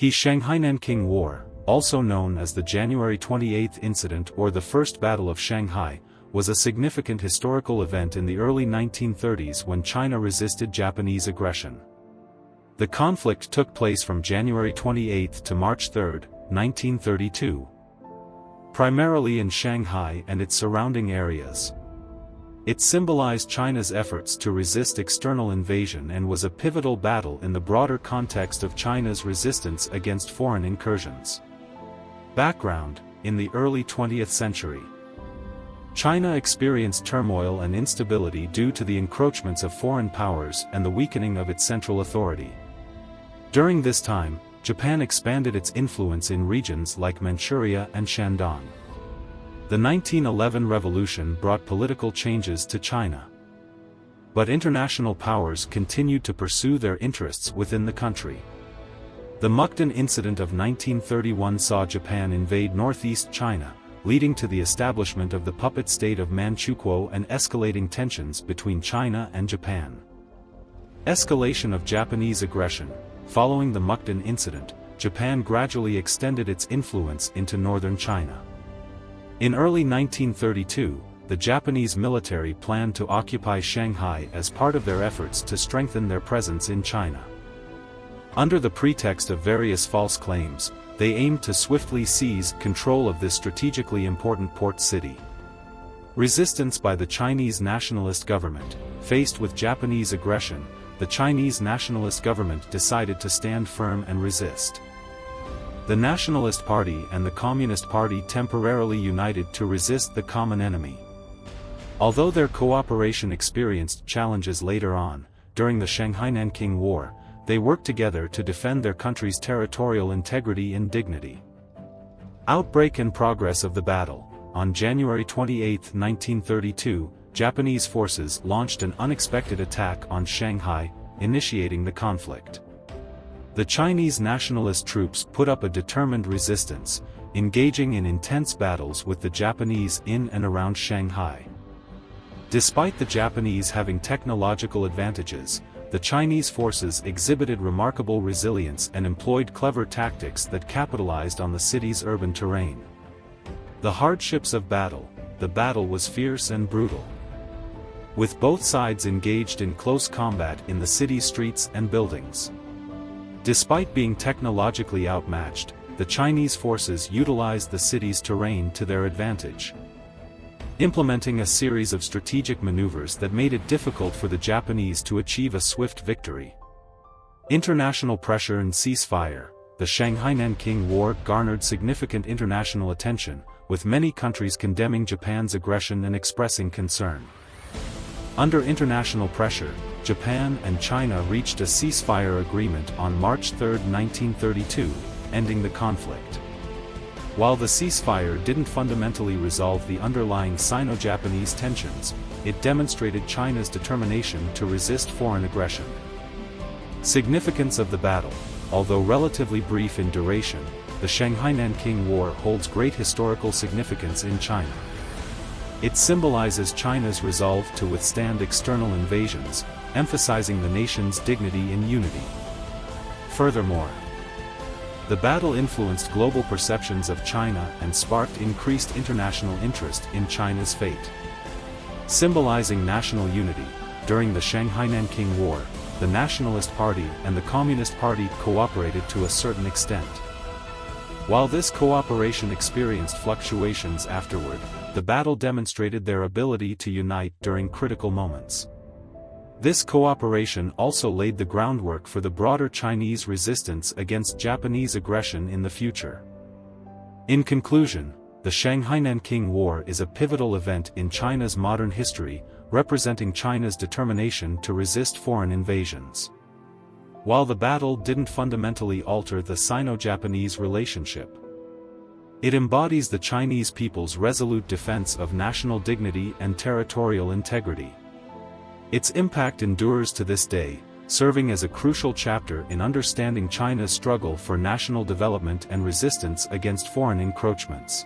Shanghai-Nanking War, also known as the January 28 Incident or the First Battle of Shanghai, was a significant historical event in the early 1930s when China resisted Japanese aggression. The conflict took place from January 28 to March 3, 1932. Primarily in Shanghai and its surrounding areas. It symbolized China's efforts to resist external invasion and was a pivotal battle in the broader context of China's resistance against foreign incursions. Background: in the early 20th century, China experienced turmoil and instability due to the encroachments of foreign powers and the weakening of its central authority. During this time, Japan expanded its influence in regions like Manchuria and Shandong. The 1911 revolution brought political changes to China. But international powers continued to pursue their interests within the country. The Mukden Incident of 1931 saw Japan invade northeast China, leading to the establishment of the puppet state of Manchukuo and escalating tensions between China and Japan. Escalation of Japanese aggression. Following the Mukden Incident, Japan gradually extended its influence into northern China. In early 1932, the Japanese military planned to occupy Shanghai as part of their efforts to strengthen their presence in China. Under the pretext of various false claims, they aimed to swiftly seize control of this strategically important port city. Resistance by the Chinese nationalist government. Faced with Japanese aggression, the Chinese nationalist government decided to stand firm and resist. The Nationalist Party and the Communist Party temporarily united to resist the common enemy. Although their cooperation experienced challenges later on, during the Shanghai-Nanking War, they worked together to defend their country's territorial integrity and dignity. Outbreak and progress of the battle. On January 28, 1932, Japanese forces launched an unexpected attack on Shanghai, initiating the conflict. The Chinese nationalist troops put up a determined resistance, engaging in intense battles with the Japanese in and around Shanghai. Despite the Japanese having technological advantages, the Chinese forces exhibited remarkable resilience and employed clever tactics that capitalized on the city's urban terrain. The hardships of battle. The battle was fierce and brutal, with both sides engaged in close combat in the city streets and buildings. Despite being technologically outmatched, the Chinese forces utilized the city's terrain to their advantage, implementing a series of strategic maneuvers that made it difficult for the Japanese to achieve a swift victory. International pressure and ceasefire. The Shanghai-Nanking War garnered significant international attention, with many countries condemning Japan's aggression and expressing concern. Under international pressure, Japan and China reached a ceasefire agreement on March 3, 1932, ending the conflict. While the ceasefire didn't fundamentally resolve the underlying Sino-Japanese tensions, it demonstrated China's determination to resist foreign aggression. Significance of the battle. Although relatively brief in duration, the Shanghai-Nanking War holds great historical significance in China. It symbolizes China's resolve to withstand external invasions, emphasizing the nation's dignity and unity. Furthermore, the battle influenced global perceptions of China and sparked increased international interest in China's fate. Symbolizing national unity. During the Shanghai-Nanking War, the Nationalist Party and the Communist Party cooperated to a certain extent. While this cooperation experienced fluctuations afterward, the battle demonstrated their ability to unite during critical moments. This cooperation also laid the groundwork for the broader Chinese resistance against Japanese aggression in the future. In conclusion, the Shanghai-Nanking War is a pivotal event in China's modern history, representing China's determination to resist foreign invasions. While the battle didn't fundamentally alter the Sino-Japanese relationship, it embodies the Chinese people's resolute defense of national dignity and territorial integrity. Its impact endures to this day, serving as a crucial chapter in understanding China's struggle for national development and resistance against foreign encroachments.